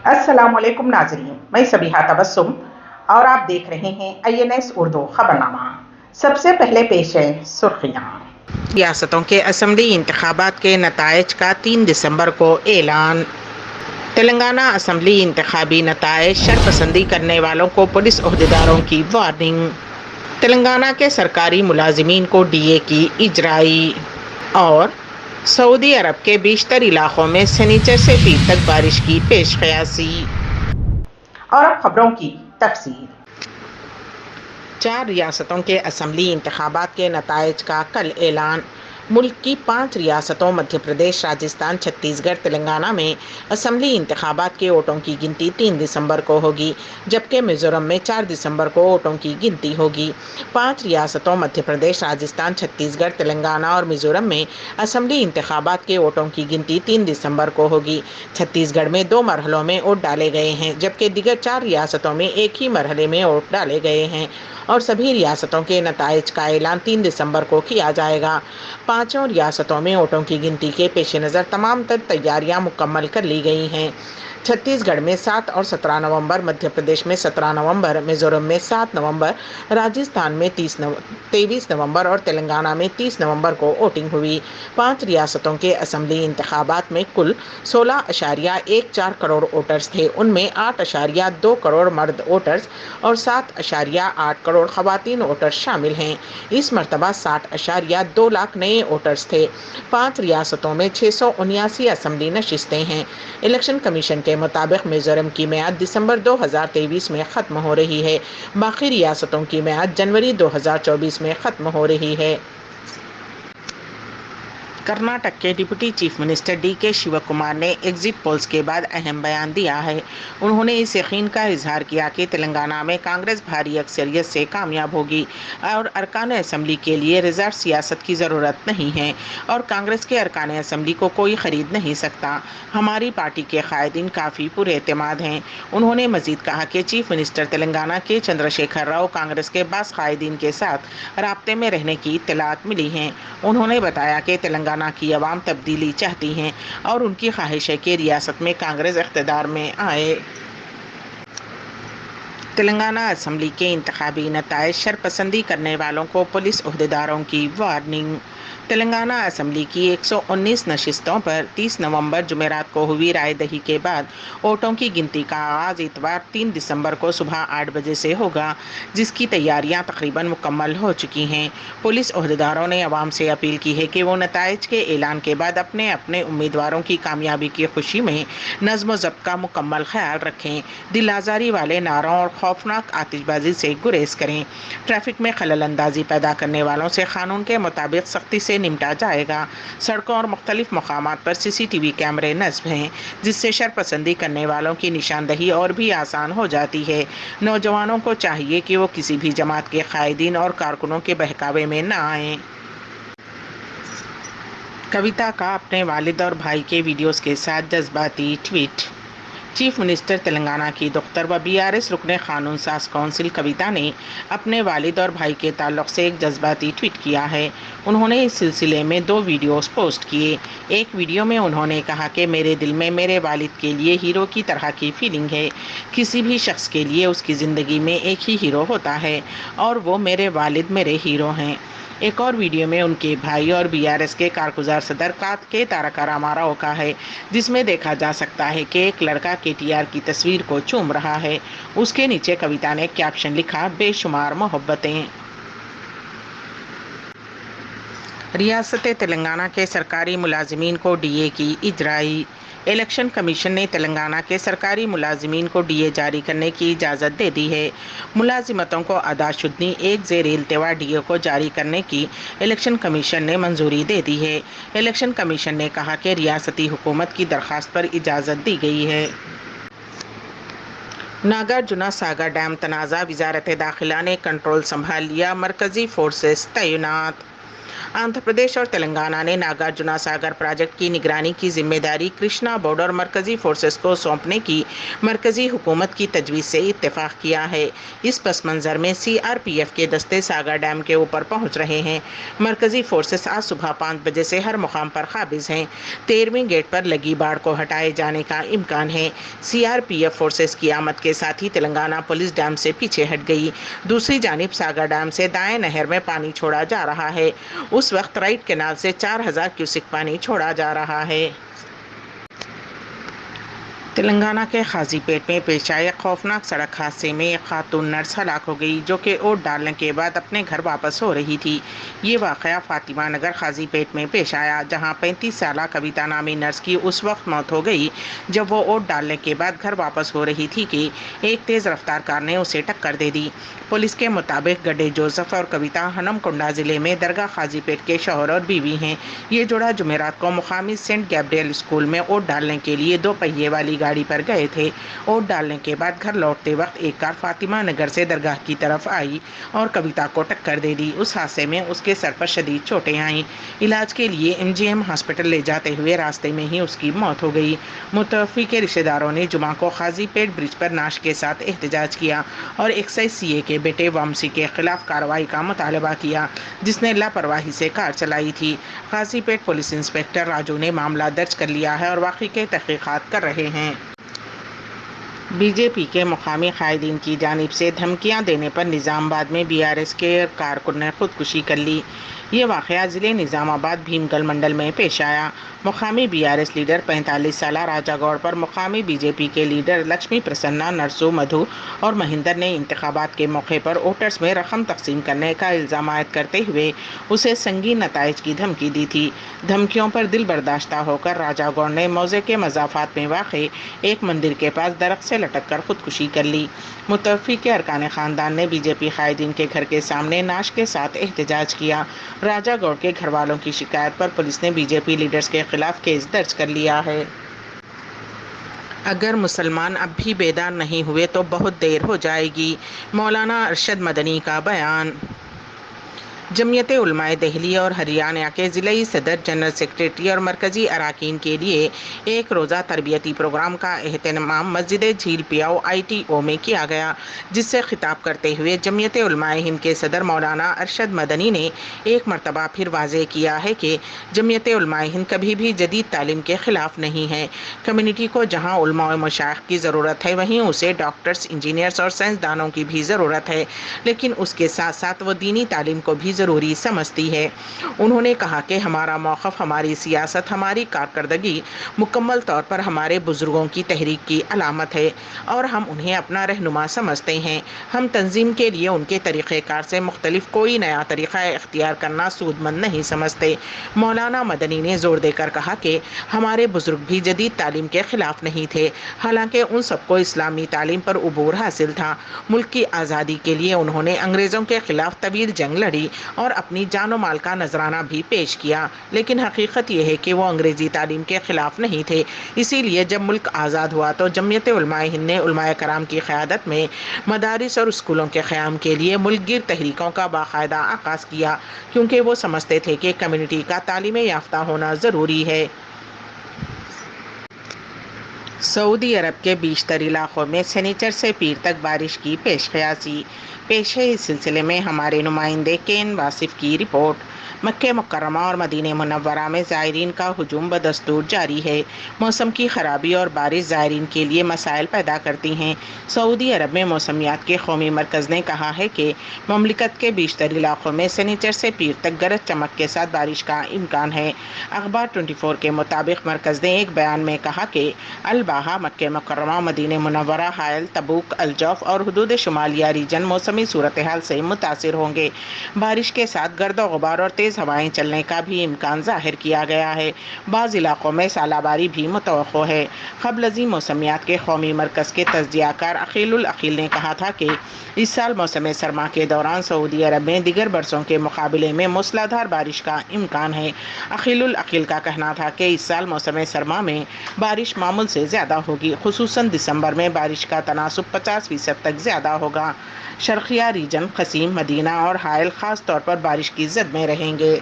अस्सलाम वालेकुम नाज़रीन, मैं सबीहा तबस्सुम और आप देख रहे हैं INS उर्दू खबरनामा। सबसे पहले पेश है सुर्खियाँ। रियासतों के असम्बली इंतखाबात के नताइज का 3 दिसंबर को ऐलान। तेलंगाना असम्बली इंतखाबी नताइज शरपसंदी करने वालों को पुलिस ओहदेदारों की वार्निंग। तेलंगाना के सरकारी मुलाजिमीन को DA की इजराई। और सऊदी अरब के बेशतर इलाकों में शनिचर से पीर तक बारिश की पेशकयासी। और अब खबरों की तफसील। 4 रियासतों के असम्बली इंतखाबात के नताइज का कल ऐलान। मुल्क की 5 रियासतों मध्य प्रदेश, राजस्थान, छत्तीसगढ़, तेलंगाना में असम्बली इंतखाबात के वोटों की गिनती 3 दिसंबर को होगी, जबकि मिजोरम में 4 दिसंबर को वोटों की गिनती होगी। 5 रियासतों मध्य प्रदेश, राजस्थान, छत्तीसगढ़, तेलंगाना और मिजोरम में असम्बली इंतखाबात के वोटों की गिनती 3 दिसंबर को होगी। छत्तीसगढ़ में 2 मरहलों में वोट डाले गए हैं, जबकि दीगर 4 रियासतों में एक ही मरहले में वोट डाले गए हैं और सभी रियासतों के नताइज का ऐलान 3 दिसंबर को किया जाएगा। 5 रियासतों में वोटों की गिनती के पेश नज़र तमाम तर तैयारियां मुकम्मल कर ली गई हैं। छत्तीसगढ़ में 7 और 17 नवंबर, मध्य प्रदेश में 17 नवंबर, मिजोरम में 7 नवंबर, राजस्थान में 23 नवंबर और तेलंगाना में 30 नवंबर को वोटिंग हुई। 5 रियासतों के असम्बली इंतखाबात में कुल 16.14 करोड़ वोटर्स थे। उनमें 8.2 करोड़ मर्द वोटर्स और 7.8 करोड़ खवातीन वोटर्स शामिल हैं। इस मरतबा 60.2 लाख नए वोटर्स थे। 5 रियासतों में 679 असम्बली नशिस्तें हैं। इलेक्शन कमीशन के मुताबिक मिजोरम की मियाद दिसंबर 2023 में ख़त्म हो रही है। बाकी रियासतों की मियाद जनवरी 2024 में ख़त्म हो रही है। कर्नाटक के deputy chief minister DK Shivakumar ने एग्जिट पोल्स के बाद अहम बयान दिया है। उन्होंने इस यकीन का इजहार किया कि तेलंगाना में कांग्रेस भारी अक्सरियत से कामयाब होगी और अरकान असम्बली के लिए रिजर्व सियासत की ज़रूरत नहीं है और कांग्रेस के अरकान असम्बली को कोई ख़रीद नहीं सकता। हमारी पार्टी के कायदीन काफ़ी पुरएतमाद हैं। उन्होंने मजीद कहा कि चीफ मिनिस्टर तेलंगाना के चंद्रशेखर राव कांग्रेस के बास कायदीन के साथ राब्ते में रहने की इत्तलात मिली हैं। उन्होंने बताया कि तेलंगाना की अवाम तब्दीली चाहती हैं और उनकी ख्वाहिश है कि रियासत में कांग्रेस इख्तिदार में आए। तेलंगाना असम्बली के इंतखाबी नताइज शरपसंदी करने वालों को पुलिस ओहदेदारों की वार्निंग। तेलंगाना असम्बली की 119 नशिस्तों पर 30 नवंबर जुमेरात को हुई राय दही के बाद वोटों की गिनती का आगाज इतवार 3 दिसंबर को सुबह 8 बजे से होगा, जिसकी तैयारियां तकरीबन मुकम्मल हो चुकी हैं। पुलिस ओहदेदारों ने अवाम से अपील की है कि वो नताइज के ऐलान के बाद अपने अपने उम्मीदवारों की कामयाबी की खुशी में नज़्म व ज़ब्त का मुकम्मल ख्याल रखें, दिल आज़ारी वाले नारों और खौफनाक आतिशबाजी से गुरेज करें। ट्रैफिक में खलल अंदाजी पैदा करने वालों से कानून के मुताबिक सख्ती से निपटा जाएगा। सड़कों और मुख्तलिफ मकामात पर CCTV कैमरे नस्ब हैं, जिससे शरपसंदी करने वालों की निशानदही और भी आसान हो जाती है। नौजवानों को चाहिए कि वो किसी भी जमात के कायदीन और कारकुनों के बहकावे में न आएं। कविता का अपने वालिद और भाई के वीडियोस के साथ जज्बाती ट्वीट। चीफ मिनिस्टर तेलंगाना की दुख्तर व BRS रुकने कानून साज कौंसिल कविता ने अपने वालिद और भाई के ताल्लुक़ से एक जज्बाती ट्वीट किया है। उन्होंने इस सिलसिले में 2 वीडियोस पोस्ट किए। एक वीडियो में उन्होंने कहा कि मेरे दिल में मेरे वालिद के लिए हीरो की तरह की फीलिंग है। किसी भी शख्स के लिए उसकी ज़िंदगी में एक ही हीरो होता है और वो मेरे वालिद मेरे हीरो हैं। एक और वीडियो में उनके भाई और BRS के कारगुजार सदर के तारका रामाराव का है, जिसमें देखा जा सकता है कि एक लड़का KTR की तस्वीर को चूम रहा है। उसके नीचे कविता ने कैप्शन लिखा, बेशुमार मोहब्बतें। रियासत तेलंगाना के सरकारी मुलाजिमीन को DA की इजराई। इलेक्शन कमीशन ने तेलंगाना के सरकारी मुलाजिमीन को DA जारी करने की इजाज़त दे दी है। मुलाजिमतों को अदाशुदनी एक ज़ेर इल्तिवा DA को जारी करने की इलेक्शन कमीशन ने मंजूरी दे दी है। इलेक्शन कमीशन ने कहा कि रियासती हुकूमत की दरख्वास्त पर इजाज़त दी गई है। नागार्जुना सागर डैम तनाज़ा, वज़ारत दाखिला ने कंट्रोल संभाल लिया, मरकज़ी फोर्सेस तैनात। आंध्र प्रदेश और तेलंगाना ने नागार्जुना सागर प्रोजेक्ट की निगरानी की जिम्मेदारी कृष्णा बोर्ड और मरकजी फोर्सेस को सौंपने की मरकजी हुकूमत की तजवीज़ से इत्तेफाक किया है। इस पस मंज़र में CRPF के दस्ते सागर डैम के ऊपर पहुंच रहे हैं। मरकजी फोर्सेस आज सुबह 5 बजे से हर मुकाम पर काबिज हैं। 13वें गेट पर लगी बाढ़ को हटाए जाने का इम्कान है। CRPF फोर्सेस की आमद के साथ ही तेलंगाना पुलिस डैम से पीछे हट गई। दूसरी जानिब सागर डैम से दाएं नहर में पानी छोड़ा जा रहा है। उस वक्त राइट कैनाल से 4000 क्यूसिक पानी छोड़ा जा रहा है। तेलंगाना के खाजीपेट में पेश आए खौफनाक सड़क हादसे में एक खातून नर्स हलाक हो गई, जो कि ओट डालने के बाद अपने घर वापस हो रही थी। ये वाक़या फातिमा नगर खाजीपेट में पेश आया, जहां 35 साला कविता नामी नर्स की उस वक्त मौत हो गई जब वो ओट डालने के बाद घर वापस हो रही थी कि एक तेज़ रफ्तार कार ने उसे टक्कर दे दी। पुलिस के मुताबिक गड्ढे जोसेफ और कविता हनमकुंडा ज़िले में दरगाह खाजीपेट के शौहर और बीवी हैं। ये जोड़ा जुमेरात को मुकामी सेंट गैब्रियल स्कूल में ओट डालने के लिए 2 पहिए वाली गाड़ी पर गए थे। ओट डालने के बाद घर लौटते वक्त एक कार फातिमा नगर से दरगाह की तरफ आई और कविता को टक्कर दे दी। उस हादसे में उसके सर पर शदीद चोटें आईं। इलाज के लिए MGM हॉस्पिटल ले जाते हुए रास्ते में ही उसकी मौत हो गई। मुतवफ़ी के रिश्तेदारों ने जुमा को खाजीपेट ब्रिज पर नाश के साथ एहतजाज किया और एक्साइज CA के बेटे वामसी के खिलाफ कार्रवाई का मुतालबा किया, जिसने लापरवाही से कार चलाई थी। खाजीपेट पुलिस इंस्पेक्टर राजू ने मामला दर्ज कर लिया है और वाक़ई के तहक़ीक़ात कर रहे हैं। BJP के मुकामी कायदीन की जानिब से धमकियां देने पर निज़ामाबाद में BRS के कारकुन ने खुदकुशी कर ली। ये वाक़या ज़िले निज़ामाबाद भीमगल मंडल में पेश आया। मुकामी BRS लीडर 45 साला राजा गौड़ पर मुकामी BJP के लीडर लक्ष्मी प्रसन्ना, नरसू, मधु और महेंद्र ने इंतखाबात के मौके पर वोटर्स में रकम तकसीम करने का इल्ज़ाम आयद करते हुए उसे संगीन नताइज की धमकी दी थी। धमकियों पर दिल बर्दाश्ता होकर राजा गौड़ ने मौज़े के मज़ाफ़ात में वाक़े एक मंदिर के पास दरख्त से लटक कर खुदकुशी कर ली। मुतवफ़ी के अरकान ख़ानदान ने BJP कायदीन के घर के सामने नाश के साथ एहतजाज किया। राजा गौड़ के घर वालों की शिकायत पर पुलिस ने BJP लीडर्स के खिलाफ केस दर्ज कर लिया है। अगर मुसलमान अब भी बेदार नहीं हुए तो बहुत देर हो जाएगी, मौलाना अरशद मदनी का बयान। जमियत उलमाए दिल्ली और हरियाणा के ज़िलाई सदर, जनरल सेक्रेटरी और मरकज़ी अरकान के लिए एक रोज़ा तरबियती प्रोग्राम का एहतमाम मस्जिद झील पियाओ ITO में किया गया, जिससे खिताब करते हुए जमियत उलमाए हिंद के सदर मौलाना अरशद मदनी ने एक मरतबा फिर वाज़ेह किया है कि जमियत उलमाए हिंद कभी भी जदीद तालीम के ख़िलाफ़ नहीं है। कम्युनिटी को जहाँ उलमा और मशाइख की ज़रूरत है, वहीं उसे डॉक्टर्स, इंजीनियर्स और साइंसदानों की भी ज़रूरत है, लेकिन उसके साथ साथ वो दीनी तालीम को भी ज़रूरी समझती है। उन्होंने कहा कि हमारा मौक़िफ़, हमारी सियासत, हमारी कारकर्दगी मुकम्मल तौर पर हमारे बुज़ुर्गों की तहरीक की अलामत है और हम उन्हें अपना रहनुमा समझते हैं। हम तंजीम के लिए उनके तरीक़ेकार से मुख्तलिफ कोई नया तरीक़ा इख्तियार करना सूदमंद नहीं समझते। मौलाना मदनी ने ज़ोर देकर कहा कि हमारे बुज़ुर्ग भी जदीद तालीम के ख़िलाफ़ नहीं थे, हालांकि उन सबको इस्लामी तालीम पर उबूर हासिल था। मुल्क की आज़ादी के लिए उन्होंने अंग्रेज़ों के ख़िलाफ़ तवील जंग लड़ी और अपनी जानो माल का नजराना भी पेश किया, लेकिन हकीकत यह है कि वो अंग्रेजी तालीम के खिलाफ नहीं थे। इसीलिए जब मुल्क आज़ाद हुआ तो जमियत उलमाए हिंद ने उलमाए कराम की क़यादत में मदारिस और स्कूलों के क़याम के लिए मुल्क गिर तहरीकों का बाकायदा आगाज़ किया, क्योंकि वो समझते थे कि कम्युनिटी का तालीम याफ्ता होना ज़रूरी है। सऊदी अरब के बीशतर इलाक़ों में शनिचर से पीर तक बारिश की पेशकयासी। पेश है इस सिलसिले में हमारे नुमाइंदे केन वासिफ की रिपोर्ट। मक्के मुकर्रमा और मदीने मुनव्वरा में ज़ायरीन का हुजूम बदस्तूर जारी है। मौसम की ख़राबी और बारिश ज़ायरीन के लिए मसाइल पैदा करती हैं। सऊदी अरब में मौसमियात के कौमी मरकज़ ने कहा है कि ममलिकत के बीशतर इलाक़ों में शनिचर से पीर तक गरज चमक के साथ बारिश का इम्कान है। अखबार 24 के मुताबिक मरकज़ ने एक बयान में कहा कि अल-बाहा, मक्के मुकर्रमा, मदीने मुनव्वरा, हायल, तबूक, अल-जौफ और हुदूद शुमालिया रीजन मौसमी सूरत हाल से मुतासिर होंगे। बारिश के साथ गर्द व गुबार और तेज़ हवाएं चलने का भी इम्कान ज़ाहिर किया गया है। बाज़ इलाक़ों में सालाबारी भी मुतवक्को है। क़ब्ल मौसमियात के कौमी मरकज़ के तज्ज़ियाकार अकीलुल अकील ने कहा था कि इस साल मौसम सरमा के दौरान सऊदी अरब में दीगर बरसों के मुकाबले में मूसलाधार बारिश का इम्कान है। अकीलुल अकील का कहना था कि इस साल मौसम सरमा में बारिश मामूल से ज़्यादा होगी, खुसूसन दिसंबर में बारिश का तनासुब 50% तक ज़्यादा होगा। शर्क़िया रीजन, क़सीम, मदीना और हायल ख़ास तौर पर बारिश की ज़द में रहेंगे।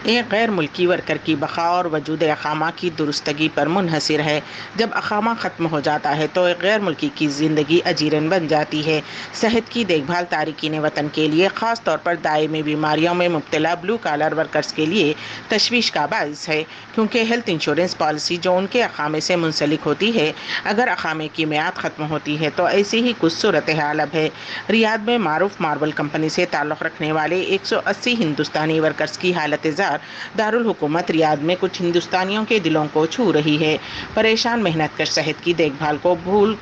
ایک غیر ملکی ورکر کی بقا اور وجود اقامہ کی درستگی پر منحصر ہے۔ جب اقامہ ختم ہو جاتا ہے تو ایک غیر ملکی کی زندگی اجیرن بن جاتی ہے۔ صحت کی دیکھ بھال تارکین وطن کے لیے، خاص طور پر دائمی بیماریوں میں مبتلا بلو کالر ورکرز کے لیے تشویش کا باعث ہے، کیونکہ ہیلتھ انشورنس پالیسی جو ان کے اقامے سے منسلک ہوتی ہے، اگر اقامے کی میعاد ختم ہوتی ہے تو ایسی ہی کچھ صورتحال اب ہے۔ ریاض میں معروف ماربل کمپنی سے تعلق رکھنے والے 180 ہندوستانی ورکرز کی حالت زار دارالحکومت ریاض میں کچھ ہندوستانیوں کے دلوں کو چھو رہی ہے۔ پریشان محنت کش صحت کی دیکھ بھال کو بھول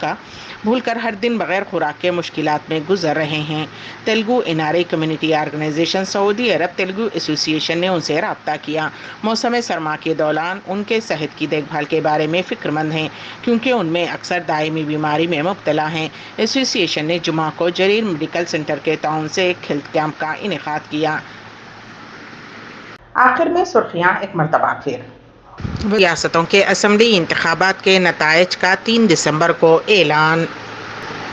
کر ہر دن بغیر خوراک کے مشکلات میں گزر رہے ہیں۔ تیلگو NRI کمیونٹی آرگنائزیشن سعودی عرب تیلگو ایسوسی ایشن نے ان سے رابطہ کیا۔ موسم سرما کے دوران ان کے صحت کی دیکھ بھال کے بارے میں فکر مند ہیں، کیونکہ ان میں اکثر دائمی بیماری میں مبتلا ہیں۔ ایسوسی ایشن نے جمعہ کو جریر میڈیکل سینٹر کے تعاون سے ایک ہیلتھ کیمپ کا انعقاد کیا۔ آخر میں سرخیاں ایک مرتبہ پھر۔ ریاستوں کے اسمبلی انتخابات کے نتائج کا 3 دسمبر کو اعلان۔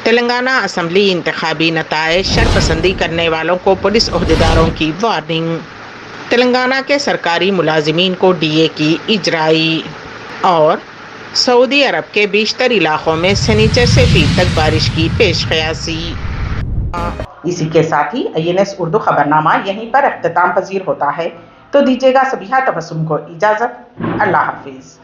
تلنگانہ اسمبلی انتخابی نتائج، شرپسندی کرنے والوں کو پولیس عہدیداروں کی وارننگ۔ تلنگانہ کے سرکاری ملازمین کو DA کی اجرائی اور سعودی عرب کے بیشتر علاقوں میں سنیچر سے پیر تک بارش کی پیش قیاسی۔ اسی کے ساتھ ہی INS اردو خبرنامہ یہیں پر اختتام پذیر ہوتا ہے، تو دیجیے گا سبیحہ تبسم کو اجازت۔ اللہ حافظ۔